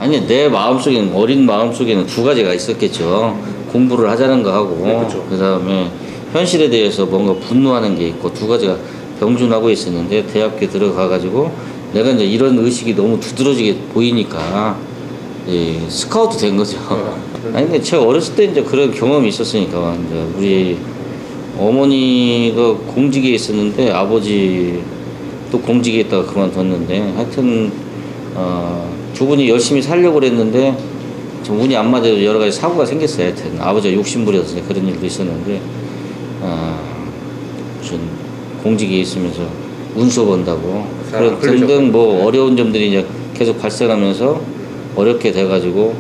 아니 내 마음속에는 어린 마음속에는 두 가지가 있었겠죠. 공부를 하자는 거 하고 네, 그렇죠. 그다음에 현실에 대해서 뭔가 분노하는 게 있고 두 가지가 병준하고 있었는데 대학교 들어가 가지고 내가 이제 이런 의식이 너무 두드러지게 보이니까 예, 스카우트 된 거죠. 아니 근데 제가 어렸을 때 이제 그런 경험이 있었으니까 이제 우리 어머니가 공직에 있었는데 아버지 또 공직에 있다가 그만뒀는데 하여튼 두 분이 열심히 살려고 그랬는데 좀 운이 안 맞아서 여러 가지 사고가 생겼어요. 하여튼 아버지가 욕심부려서 그런 일도 있었는데 무슨 공직에 있으면서 운수 번다고 그런 등등 뭐 어려운 점들이 이제 계속 발생하면서 어렵게 돼가지고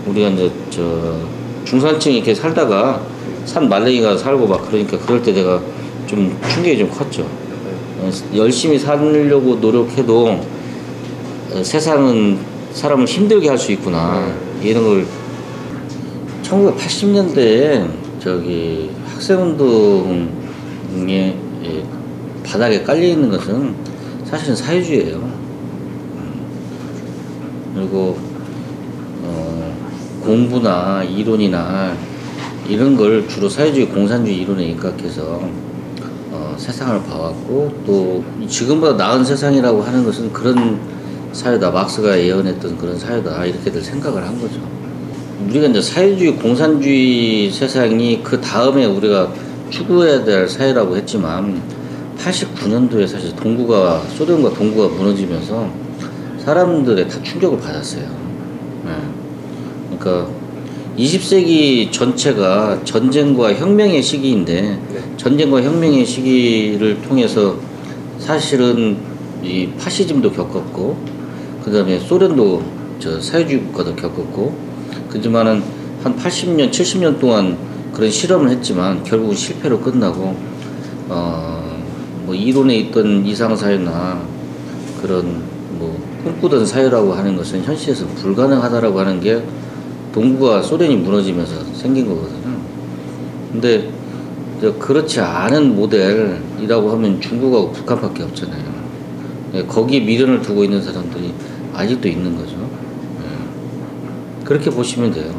우리가 이제 저 중산층 이렇게 살다가 산 말랭이가 살고 막 그러니까 그럴 때 내가 좀 충격이 좀 컸죠. 열심히 살려고 노력해도 세상은 사람을 힘들게 할 수 있구나 이런 걸 1980년대에 저기 학생운동에 바닥에 깔려 있는 것은 사실은 사회주의예요. 그리고 공부나 이론이나 이런 걸 주로 사회주의 공산주의 이론에 입각해서 세상을 봐왔고 또 지금보다 나은 세상이라고 하는 것은 그런 사회다. 막스가 예언했던 그런 사회다. 이렇게들 생각을 한 거죠. 우리가 이제 사회주의 공산주의 세상이 그 다음에 우리가 추구해야 될 사회라고 했지만 89년도에 사실 소련과 동구가 무너지면서 사람들의 다 충격을 받았어요. 네. 그러니까 20세기 전체가 전쟁과 혁명의 시기인데 전쟁과 혁명의 시기를 통해서 사실은 이 파시즘도 겪었고 그 다음에 소련도 사회주의 국가도 겪었고 그지만은 한 80년 70년 동안 그런 실험을 했지만 결국은 실패로 끝나고 뭐 이론에 있던 이상사회나 그런 뭐 꿈꾸던 사회라고 하는 것은 현실에서 불가능하다라고 하는 게 동구가 소련이 무너지면서 생긴 거거든요. 근데 그렇지 않은 모델이라고 하면 중국하고 북한밖에 없잖아요. 거기에 미련을 두고 있는 사람들이 아직도 있는 거죠. 그렇게 보시면 돼요.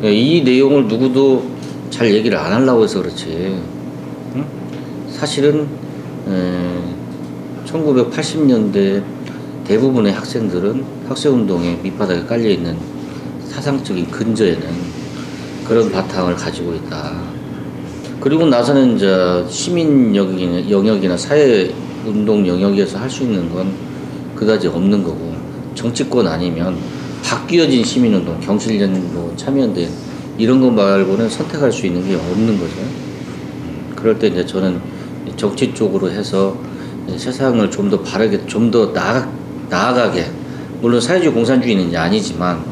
이 내용을 누구도 잘 얘기를 안 하려고 해서 그렇지. 사실은 1980년대 대부분의 학생들은 학생운동의 밑바닥에 깔려있는 사상적인 근저에는 그런 바탕을 가지고 있다. 그리고 나서는 이제 시민 영역이나 사회운동 영역에서 할 수 있는 건 그다지 없는 거고 정치권 아니면 바뀌어진 시민운동, 경실련도 참여연대 이런 거 말고는 선택할 수 있는 게 없는 거죠. 그럴 때 이제 저는 정치 쪽으로 해서 세상을 좀 더 바르게, 좀 더 나아가게, 물론 사회주의 공산주의는 이제 아니지만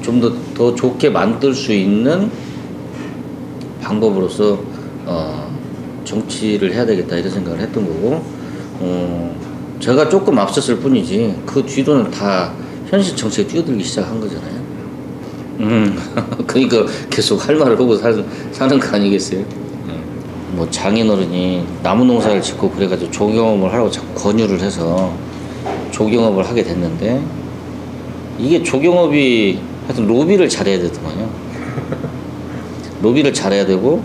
좀 더 좋게 만들 수 있는 방법으로서 정치를 해야 되겠다 이런 생각을 했던 거고 제가 조금 앞섰을 뿐이지 그 뒤로는 다 현실 정치에 뛰어들기 시작한 거잖아요. 그러니까 계속 할 말을 하고 사는 거 아니겠어요? 뭐 장인어른이 나무 농사를 짓고 그래가지고 조경업을 하라고 자꾸 권유를 해서 조경업을 하게 됐는데 이게 조경업이 하여튼 로비를 잘해야 되더만요. 로비를 잘해야 되고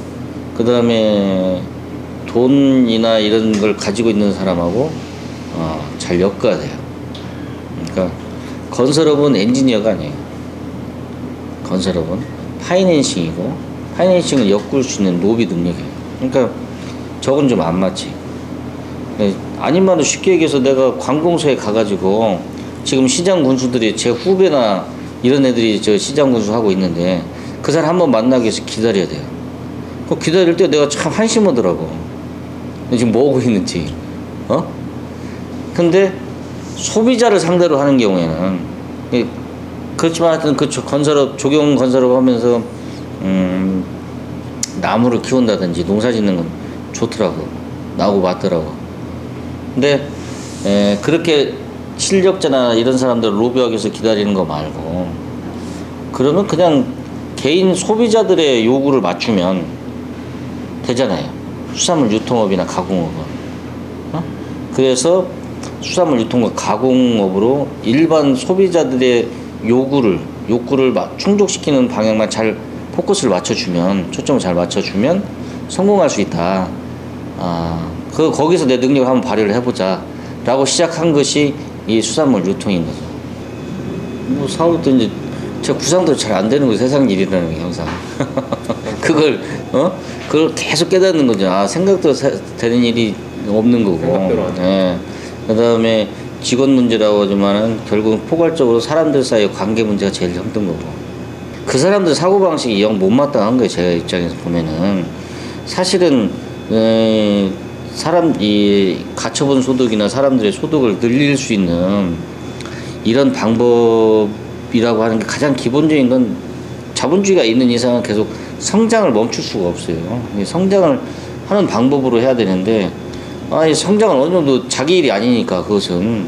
그 다음에 돈이나 이런 걸 가지고 있는 사람하고 잘 엮어야 돼요. 그러니까 건설업은 엔지니어가 아니에요. 건설업은 파이낸싱이고 파이낸싱을 엮을 수 있는 로비 능력이에요. 그러니까 저건 좀 안 맞지. 아닌 말로 쉽게 얘기해서 내가 관공서에 가가지고 지금 시장 군수들이 제 후배나 이런 애들이 저 시장 군수 하고 있는데 그 사람 한번 만나기 위해서 기다려야 돼요. 그 기다릴 때 내가 참 한심하더라고. 지금 뭐 하고 있는지. 근데 소비자를 상대로 하는 경우에는 그렇지만 하여튼 그 건설업 조경 건설업 하면서 나무를 키운다든지 농사 짓는 건 좋더라고. 나오고 맞더라고. 근데 그렇게 실력자나 이런 사람들 로비하기 위해서 기다리는 거 말고 그러면 그냥 개인 소비자들의 요구를 맞추면 되잖아요. 수산물 유통업이나 가공업은. 그래서 수산물 유통과 가공업으로 일반 소비자들의 욕구를 충족시키는 방향만 잘 포커스를 맞춰주면, 초점을 잘 맞춰주면 성공할 수 있다. 거기서 내 능력을 한번 발휘를 해보자 라고 시작한 것이 이 수산물 유통인 거죠. 뭐 사업도 이제 제 구상도 잘 안 되는 거 세상 일이라는 게 항상. 그걸 계속 깨닫는 거죠. 생각도 되는 일이 없는 거고. 네. 그다음에 직원 문제라고 하지만은 결국 포괄적으로 사람들 사이의 관계 문제가 제일 힘든 거고. 그 사람들 사고방식이 영 못마땅한 거예요. 제가 입장에서 보면은. 사실은 이 가처분 소득이나 사람들의 소득을 늘릴 수 있는 이런 방법이라고 하는 게 가장 기본적인 건, 자본주의가 있는 이상은 계속 성장을 멈출 수가 없어요. 성장을 하는 방법으로 해야 되는데, 이 성장은 어느 정도 자기 일이 아니니까 그것은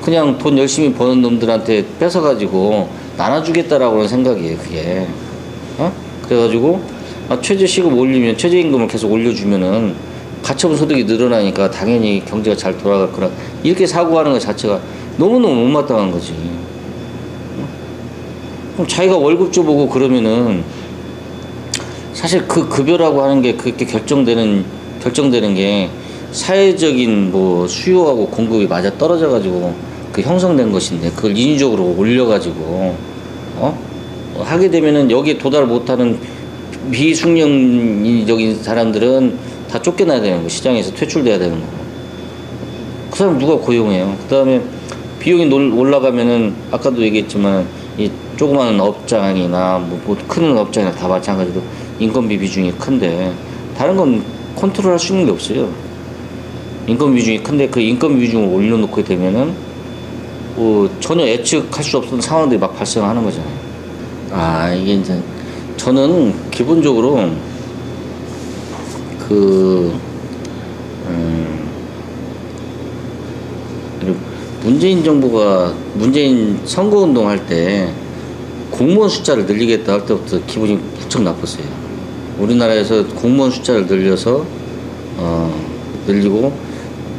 그냥 돈 열심히 버는 놈들한테 뺏어가지고 나눠주겠다라고 하는 생각이에요, 그게. 그래가지고 최저시급 올리면, 최저임금을 계속 올려주면은 가처분 소득이 늘어나니까 당연히 경제가 잘 돌아갈 거라, 이렇게 사고하는 것 자체가 너무너무 못마땅한 거지. 그럼 자기가 월급 줘보고 그러면은 사실 그 급여라고 하는 게 그렇게 결정되는 게 사회적인 뭐 수요하고 공급이 맞아 떨어져 가지고 그 형성된 것인데, 그걸 인위적으로 올려가지고 하게 되면은 여기에 도달 못하는 비숙련적인 사람들은 다 쫓겨나야 되는 거, 시장에서 퇴출돼야 되는 거. 그 사람 누가 고용해요? 그 다음에 비용이 올라가면은 아까도 얘기했지만 이 조그마한 업장이나 뭐 큰 업장이나 다 마찬가지로 인건비 비중이 큰데, 다른 건 컨트롤할 수 있는 게 없어요. 인건비 비중이 큰데 그 인건비 비중을 올려놓게 되면은 전혀 예측할 수 없는 상황들이 막 발생하는 거잖아요. 이게 이제 저는 기본적으로 문재인 선거운동 할 때 공무원 숫자를 늘리겠다 할 때부터 기분이 무척 나빴어요. 우리나라에서 공무원 숫자를 늘리고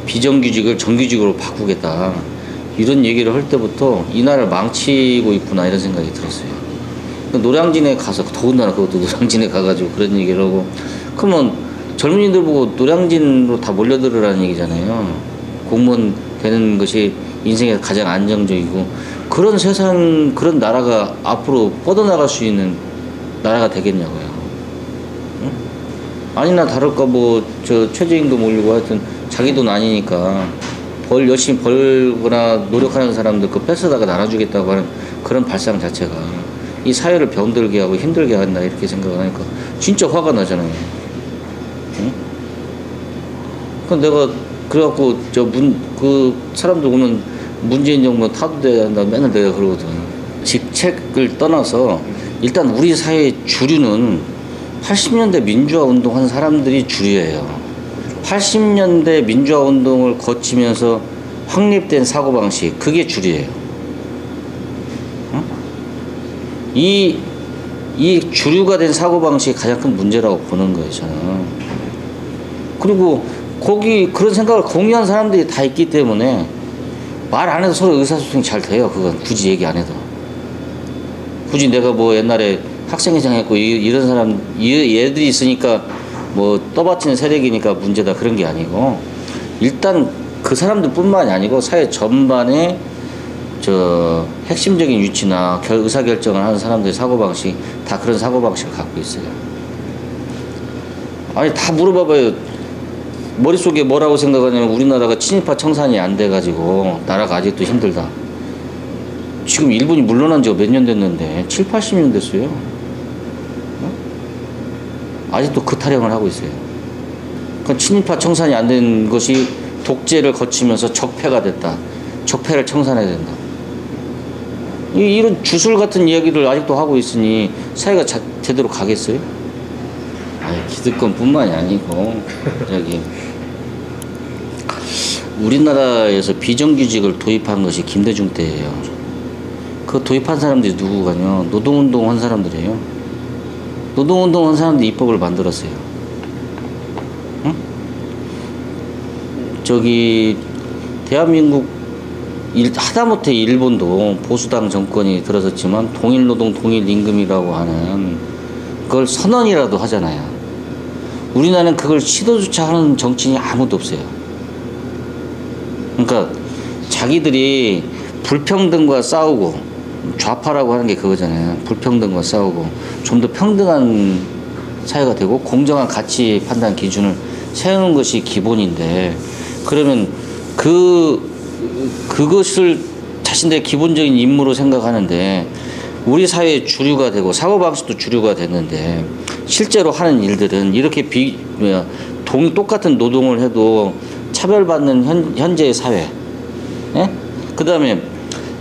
비정규직을 정규직으로 바꾸겠다, 이런 얘기를 할 때부터 이 나라를 망치고 있구나, 이런 생각이 들었어요. 노량진에 가서, 더군다나 그것도 노량진에 가가지고 그런 얘기를 하고, 그러면 젊은이들 보고 노량진으로 다 몰려들으라는 얘기잖아요. 공무원 되는 것이 인생에서 가장 안정적이고, 그런 세상, 그런 나라가 앞으로 뻗어나갈 수 있는 나라가 되겠냐고요. 응? 아니나 다를까 최저임금 올리고 하여튼 자기 돈 아니니까 열심히 벌거나 노력하는 사람들 그 뺏어다가 나눠주겠다고 하는 그런 발상 자체가 이 사회를 병들게 하고 힘들게 한다, 이렇게 생각을 하니까 진짜 화가 나잖아요. 응? 내가 그래갖고 그 사람들 오면 문재인 정부 타도돼야 한다 맨날 내가 그러거든. 직책을 떠나서 일단 우리 사회의 주류는 80년대 민주화 운동한 사람들이 주류예요. 80년대 민주화 운동을 거치면서 확립된 사고방식, 그게 주류예요. 응? 이 주류가 된 사고방식이 가장 큰 문제라고 보는 거예요, 저는. 그리고 그런 생각을 공유한 사람들이 다 있기 때문에 말 안 해도 서로 의사소통이 잘 돼요. 그건 굳이 얘기 안 해도. 굳이 내가 옛날에 학생회장 했고 이런 사람, 얘들이 있으니까 떠받치는 세력이니까 문제다, 그런 게 아니고, 일단 그 사람들 뿐만이 아니고 사회 전반에 핵심적인 위치나 의사결정을 하는 사람들의 사고방식, 다 그런 사고방식을 갖고 있어요. 다 물어봐봐요. 머릿속에 뭐라고 생각하냐면, 우리나라가 친일파 청산이 안 돼가지고 나라가 아직도 힘들다. 지금 일본이 물러난 지가 몇 년 됐는데 7, 80년 됐어요. 아직도 그 타령을 하고 있어요. 그러니까 친일파 청산이 안 된 것이 독재를 거치면서 적폐가 됐다, 적폐를 청산해야 된다, 이런 주술 같은 이야기를 아직도 하고 있으니 사회가 제대로 가겠어요? 기득권뿐만이 아니고 우리나라에서 비정규직을 도입한 것이 김대중 때예요. 그 도입한 사람들이 누구가요? 노동운동 한 사람들이에요. 노동운동 한 사람들이 입법을 만들었어요. 응? 대한민국 하다못해 일본도 보수당 정권이 들어섰지만 동일노동 동일임금이라고 하는 그걸 선언이라도 하잖아요. 우리나라는 그걸 시도조차 하는 정치인이 아무도 없어요. 그러니까 자기들이 불평등과 싸우고, 좌파라고 하는 게 그거잖아요. 불평등과 싸우고 좀 더 평등한 사회가 되고 공정한 가치 판단 기준을 세우는 것이 기본인데, 그러면 그것을 자신들의 기본적인 임무로 생각하는데, 우리 사회의 주류가 되고 사고방식도 주류가 됐는데 실제로 하는 일들은 이렇게 똑같은 노동을 해도 차별받는 현재의 사회. 예? 그 다음에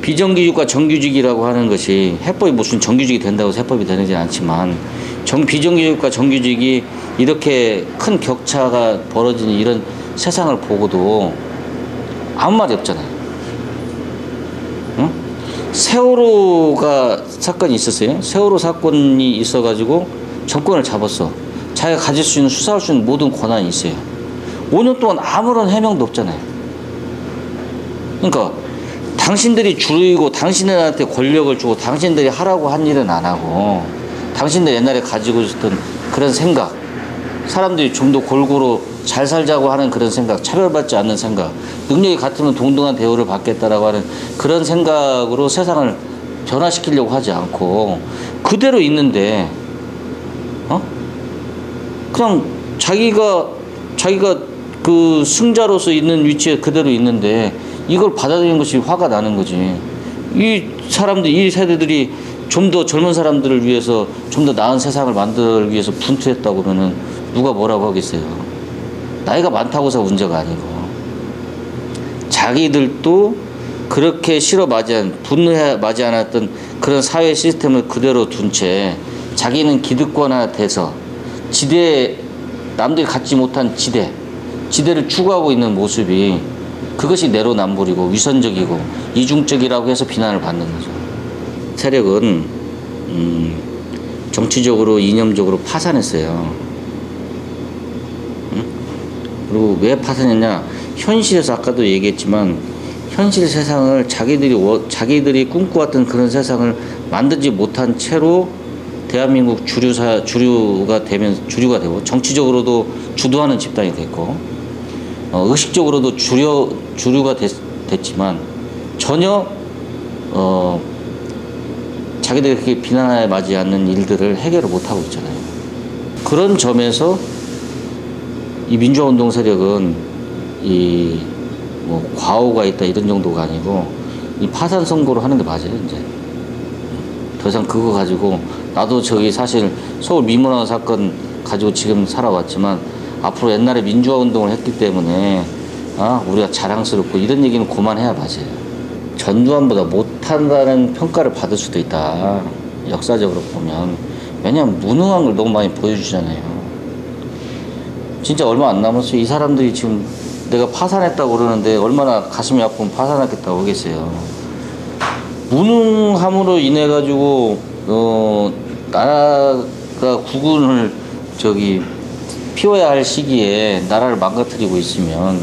비정규직과 정규직이라고 하는 것이, 해법이 무슨 정규직이 된다고 해법이 되지 않지만, 비정규직과 정규직이 이렇게 큰 격차가 벌어지는 이런 세상을 보고도 아무 말이 없잖아요. 응? 세월호가 사건이 있었어요. 세월호 사건이 있어가지고 정권을 잡았어. 자기가 가질 수 있는, 수사할 수 있는 모든 권한이 있어요. 5년 동안 아무런 해명도 없잖아요. 그러니까 당신들이 주류이고 당신들한테 권력을 주고 당신들이 하라고 한 일은 안 하고, 당신들 옛날에 가지고 있었던 그런 생각, 사람들이 좀 더 골고루 잘 살자고 하는 그런 생각, 차별받지 않는 생각, 능력이 같으면 동등한 대우를 받겠다라고 하는 그런 생각으로 세상을 변화시키려고 하지 않고 그대로 있는데, 그냥 자기가 그 승자로서 있는 위치에 그대로 있는데 이걸 받아들이는 것이 화가 나는 거지. 이 세대들이 좀 더 젊은 사람들을 위해서 좀 더 나은 세상을 만들기 위해서 분투했다고 그러면은 누가 뭐라고 하겠어요. 나이가 많다고 해서 문제가 아니고, 자기들도 그렇게 분노해 맞이 않았던 그런 사회 시스템을 그대로 둔 채 자기는 기득권화돼서 남들이 갖지 못한 지대를 추구하고 있는 모습이, 그것이 내로남불이고 위선적이고 이중적이라고 해서 비난을 받는 거죠. 세력은 정치적으로 이념적으로 파산했어요. 그리고 왜 파산했냐? 현실에서 아까도 얘기했지만 현실 세상을 자기들이 꿈꿔왔던 그런 세상을 만들지 못한 채로 대한민국 주류가 되고, 정치적으로도 주도하는 집단이 됐고, 의식적으로도 주류가 됐지만 전혀 자기들이 그렇게 비난에 맞지 않는 일들을 해결을 못하고 있잖아요. 그런 점에서 이 민주화운동 세력은 과오가 있다 이런 정도가 아니고 이 파산 선고를 하는 게 맞아요. 이제 더 이상 그거 가지고, 나도 사실 서울 미문화 사건 가지고 지금 살아왔지만 앞으로 옛날에 민주화운동을 했기 때문에 우리가 자랑스럽고 이런 얘기는 그만해야 맞아요. 전두환보다 못한다는 평가를 받을 수도 있다, 역사적으로 보면. 왜냐하면 무능한 걸 너무 많이 보여주잖아요. 진짜 얼마 안 남았어요. 이 사람들이 지금 내가 파산했다고 그러는데 얼마나 가슴이 아프면 파산하겠다고 하겠어요. 무능함으로 인해 가지고 나라가 국운을 피워야 할 시기에 나라를 망가뜨리고 있으면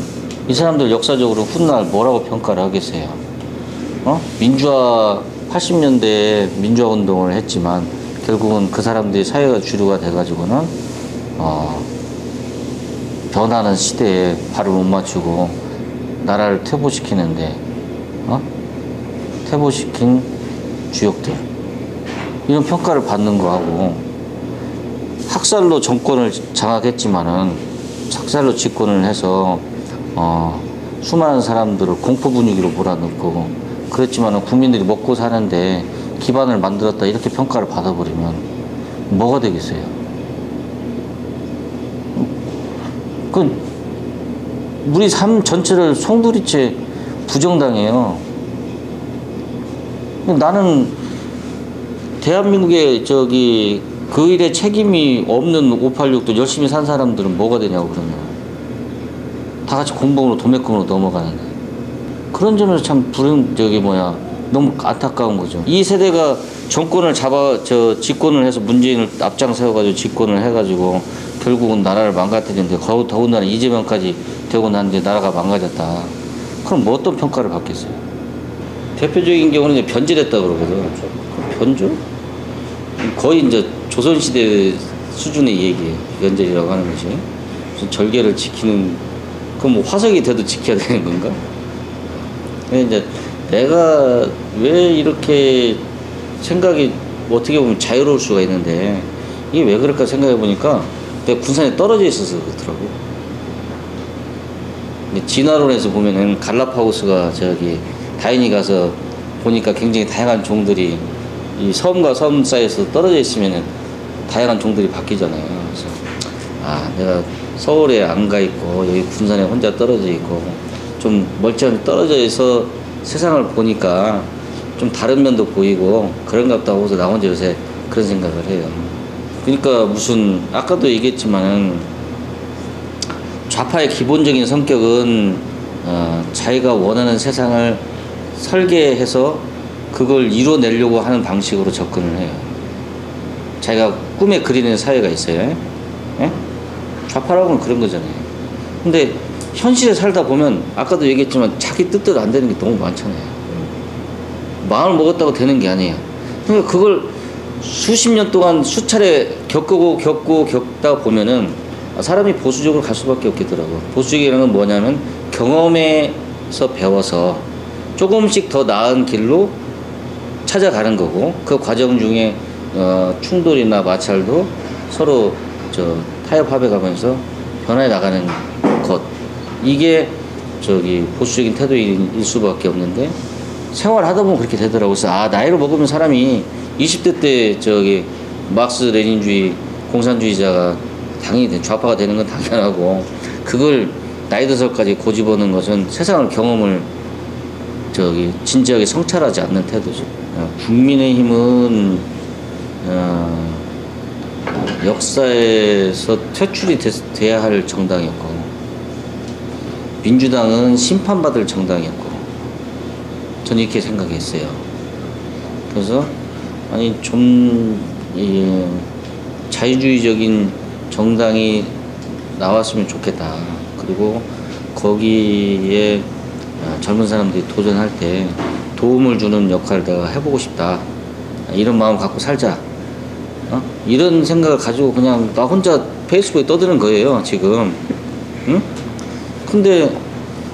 이 사람들 역사적으로 훗날 뭐라고 평가를 하겠어요? 80년대에 민주화 운동을 했지만 결국은 그 사람들이 사회가 주류가 돼가지고는 변하는 시대에 발을 못 맞추고 나라를 퇴보시키는데 퇴보시킨 주역들, 이런 평가를 받는 거하고, 학살로 정권을 장악했지만은 학살로 집권을 해서 수많은 사람들을 공포 분위기로 몰아넣고 그랬지만은 국민들이 먹고 사는데 기반을 만들었다, 이렇게 평가를 받아버리면 뭐가 되겠어요? 우리 삶 전체를 송두리째 부정당해요. 나는 대한민국의 그 일에 책임이 없는 586도 열심히 산 사람들은 뭐가 되냐고. 그러면 다 같이 공범으로 도매금으로 넘어가는데, 그런 점에서 참 너무 안타까운 거죠. 이 세대가 정권을 집권을 해서 문재인을 앞장 세워가지고 집권을 해가지고 결국은 나라를 망가뜨리는데, 더군다나 이재명까지 되고 났는데 나라가 망가졌다. 그럼 뭐 어떤 평가를 받겠어요? 대표적인 경우는 이제 변절했다 그러거든. 변절? 거의 이제 조선시대 수준의 얘기예요. 변절이라고 하는 것이. 무슨 절개를 지키는, 그럼 뭐 화석이 돼도 지켜야 되는 건가? 근데 이제 내가 왜 이렇게 생각이 어떻게 보면 자유로울 수가 있는데, 이게 왜 그럴까 생각해 보니까 내가 군산에 떨어져 있어서 그렇더라고. 진화론에서 보면은 갈라파고스가 저기 다인이 가서 보니까 굉장히 다양한 종들이 이 섬과 섬 사이에서 떨어져 있으면은 다양한 종들이 바뀌잖아요. 그래서 내가 서울에 안 가 있고 여기 군산에 혼자 떨어져 있고 좀 멀쩡히 떨어져 있어 세상을 보니까 좀 다른 면도 보이고 그런가 보다 하고서 나 혼자 요새 그런 생각을 해요. 그러니까 무슨 아까도 얘기했지만은 좌파의 기본적인 성격은 자기가 원하는 세상을 설계해서 그걸 이뤄내려고 하는 방식으로 접근을 해요. 자기가 꿈에 그리는 사회가 있어요. 예? 좌파라고는 그런 거잖아요. 근데 현실에 살다 보면 아까도 얘기했지만 자기 뜻대로 안 되는 게 너무 많잖아요. 마음을 먹었다고 되는 게 아니에요. 그러니까 그걸 수십 년 동안 수차례 겪다 보면은 사람이 보수적으로 갈 수밖에 없겠더라고. 보수적이라는 건 뭐냐면 경험에서 배워서 조금씩 더 나은 길로 찾아가는 거고, 그 과정 중에 충돌이나 마찰도 서로 타협합해가면서 변화해 나가는 것, 이게 보수적인 태도일 수밖에 없는데 생활하다 보면 그렇게 되더라고. 그래서 나이를 먹으면 사람이 20대 때 마르크스 레닌주의 공산주의자가 당연히 좌파가 되는 건 당연하고, 그걸 나이 들어서까지 고집하는 것은 세상을 경험을 진지하게 성찰하지 않는 태도죠. 국민의힘은 역사에서 퇴출이 돼야 할 정당이었고, 민주당은 심판받을 정당이었고, 저는 이렇게 생각했어요. 그래서 자유주의적인 정당이 나왔으면 좋겠다. 그리고 거기에 젊은 사람들이 도전할 때 도움을 주는 역할을 내가 해보고 싶다. 이런 마음 갖고 살자. 이런 생각을 가지고 그냥 나 혼자 페이스북에 떠드는 거예요, 지금. 응? 근데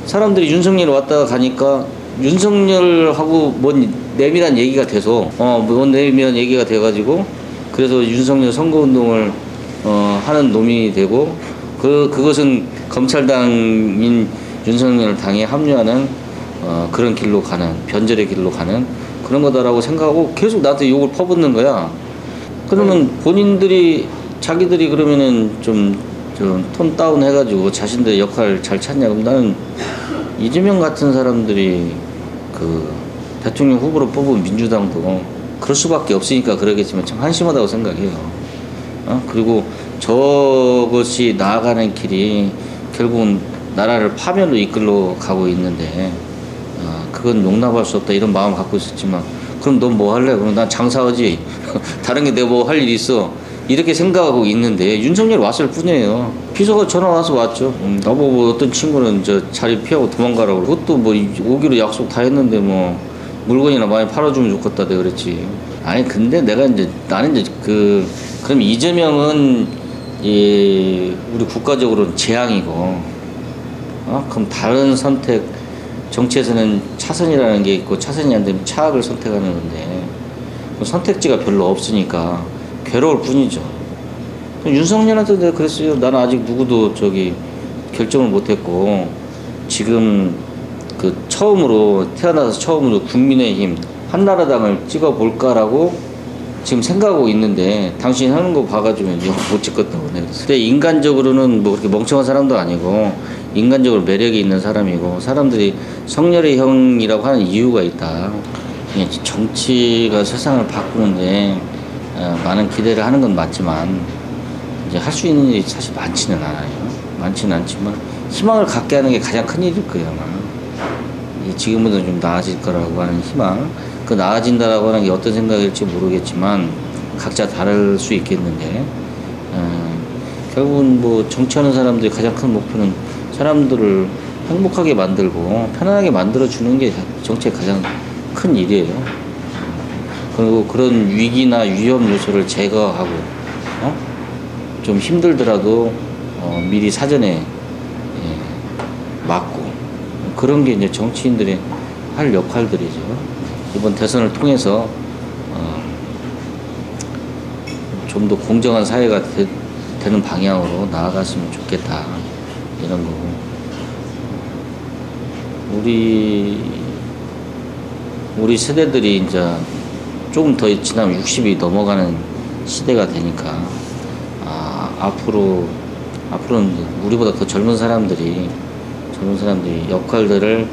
사람들이 윤석열 왔다가 가니까 윤석열하고 뭔 내밀한 얘기가 돼서, 뭔 내밀한 얘기가 돼가지고, 그래서 윤석열 선거운동을 하는 놈이 되고, 그것은 검찰당인 윤석열 당에 합류하는 그런 길로 가는, 변절의 길로 가는 그런 거다라고 생각하고 계속 나한테 욕을 퍼붓는 거야. 그러면 자기들이 그러면은 좀 톤 다운 해가지고 자신들의 역할 잘 찾냐. 그럼 나는 이재명 같은 사람들이 대통령 후보로 뽑은 민주당도 그럴 수밖에 없으니까 그러겠지만 참 한심하다고 생각해요. 그리고 저것이 나아가는 길이 결국은 나라를 파멸로 이끌러 가고 있는데, 그건 용납할 수 없다 이런 마음 갖고 있었지만, 그럼 넌 뭐 할래? 그럼 난 장사하지. 다른 게 내가 뭐 할 일 있어. 이렇게 생각하고 있는데 윤석열 왔을 뿐이에요. 비서가 전화 와서 왔죠. 나보고 어떤 친구는 자리 피하고 도망가라고. 그것도 뭐 오기로 약속 다 했는데 뭐 물건이나 많이 팔아주면 좋겠다 내가 그랬지. 근데 나는 그럼 이재명은 우리 국가적으로는 재앙이고, 그럼 다른 선택, 정치에서는 차선이라는 게 있고 차선이 안 되면 차악을 선택하는 건데 선택지가 별로 없으니까 괴로울 뿐이죠. 윤석열한테 내가 그랬어요. 나는 아직 누구도 결정을 못했고, 지금 태어나서 처음으로 국민의힘 한나라당을 찍어볼까라고 지금 생각하고 있는데, 당신이 하는 거 봐가지고 못 찍겠다고 내가 그랬어요. 근데 인간적으로는 뭐 그렇게 멍청한 사람도 아니고 인간적으로 매력이 있는 사람이고, 사람들이 성렬의 형이라고 하는 이유가 있다. 정치가 세상을 바꾸는데 많은 기대를 하는 건 맞지만 이제 할 수 있는 일이 사실 많지는 않아요. 많지는 않지만 희망을 갖게 하는 게 가장 큰 일일 거예요. 지금보다 좀 나아질 거라고 하는 희망. 나아진다라고 하는 게 어떤 생각일지 모르겠지만 각자 다를 수 있겠는데, 결국은 뭐 정치하는 사람들이 가장 큰 목표는 사람들을 행복하게 만들고 편안하게 만들어주는 게 정치의 가장 큰 일이에요. 그리고 그런 위기나 위험 요소를 제거하고, 좀 힘들더라도 미리 사전에 막고, 그런 게 이제 정치인들의 할 역할들이죠. 이번 대선을 통해서 좀 더 공정한 사회가 되는 방향으로 나아갔으면 좋겠다, 이런 거고. 우리 세대들이 이제 조금 더 지나면 60이 넘어가는 시대가 되니까, 앞으로는 우리보다 더 젊은 사람들이 역할들을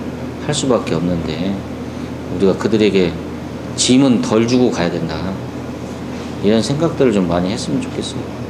할 수밖에 없는데, 우리가 그들에게 짐은 덜 주고 가야 된다, 이런 생각들을 좀 많이 했으면 좋겠어요.